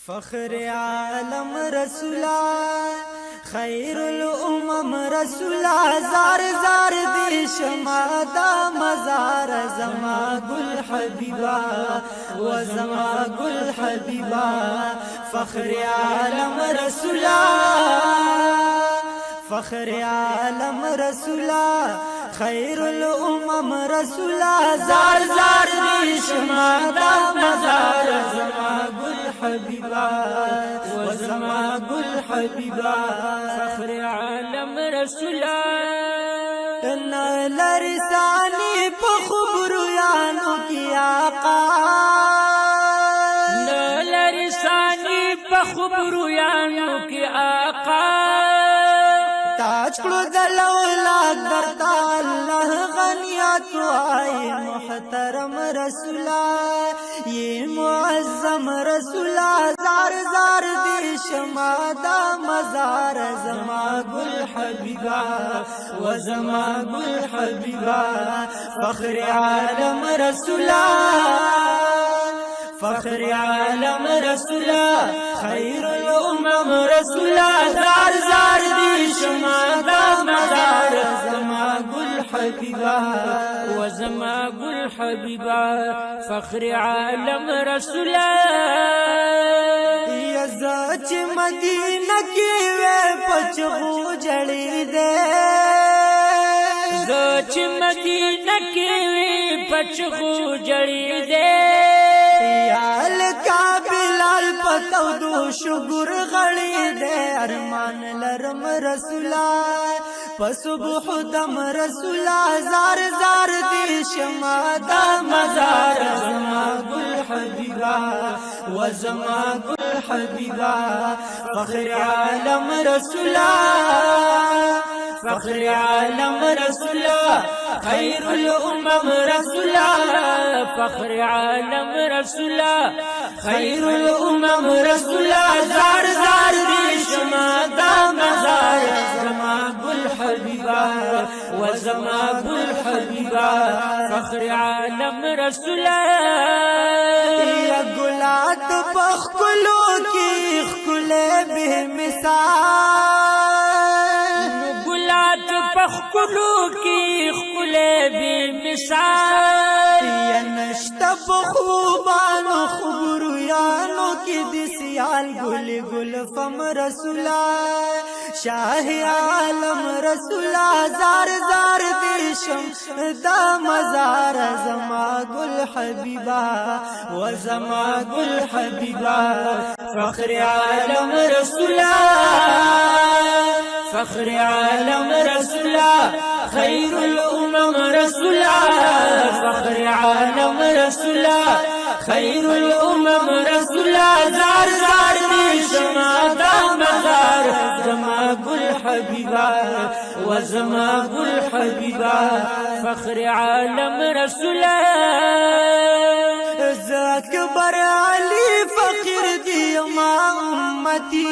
فخر عالم رسولا خیر الامم رسولا زار زار دی شما دا مزار زما گل حبیبا و زما گل حبیبا فخر عالم رسولا فخر عالم رسولا خیر الامم رسولا زار زار دی شما دا مزار زما گل حبیبا و زما گل حبیبا فخر عالم رسولا تنا لرسانی پا خبرو یانو کی آقا لرسانی پا خبرو یانو کی آقا تاج کلو دل اولاد درتا اللہ غنیات آئی محترم رسولا یہ معظم رسولا زار زار دی شما دا مزار زما گل حبیبا و زما گل حبیبا فخر عالم رسولا فخر عالم رسولا خیر الامم رسولا زار زار دی شما دا مزار زما گل حبیبا و زما گل حبیبا فخر عالم رسولا یزاچ مدینہ کی وے پچغو جڑی دے زاچ مدینہ کی وے پچغو جڑی دے یال کا بلال پتو دو شگر غڑی دے ارمان لرم رسولا پسبح دم رسولا زار زار دی شما دا مزار زما گل حبیبا و زما گل حبیبا فخر عالم رسولا فخر عالم رسولا خیر الامم رسولا فخر عالم رسولا خیر الامم رسولا زار زار دی شما دا مزار زما گل حبیبا و زما گل حبیبا فخر عالم رسولا یا گلات پخکلو کی خکلے بے مثال گلات پخکلو کی خکلے بے مثال یا نشتا بخوبانو خبرو یانو کی دسیال گل گل فم رسولا شاہ عالم رسولا زار زار دیشم دا مزار زما گل حبیبا و زما گل حبیبا فخر عالم رسولا فخر عالم رسولا خیر الامم رسولا فخر عالم رسولا خیر الامم رسولا زار زار دی شما دا مزار زما گل حبیبا و زما گل حبیبا فخر عالم رسولا اکبر علی فقیر دی ما امتی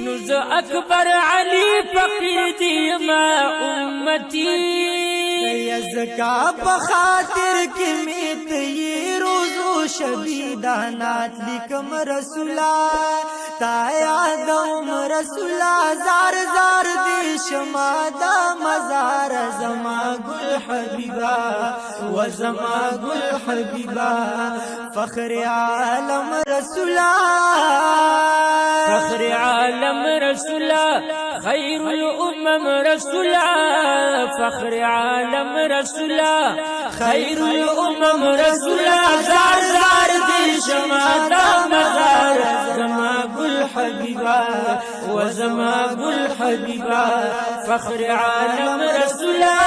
نز اکبر علی فقیر دی ما امتی یزکا بخاطر کی میت یہ روزو شبیدانات لکم رسولا تا یادوم رسولا زار زار دی شما دا مزار زما گل حبیبا و زما گل حبیبا فخر عالم رسولا فخر عالم رسولا خیر الامم رسولا فخر عالم رسولا خیر الامم رسولا زار زار دی شما دا مزار زما گل حبیبا و زما گل حبیبا فخر عالم رسولا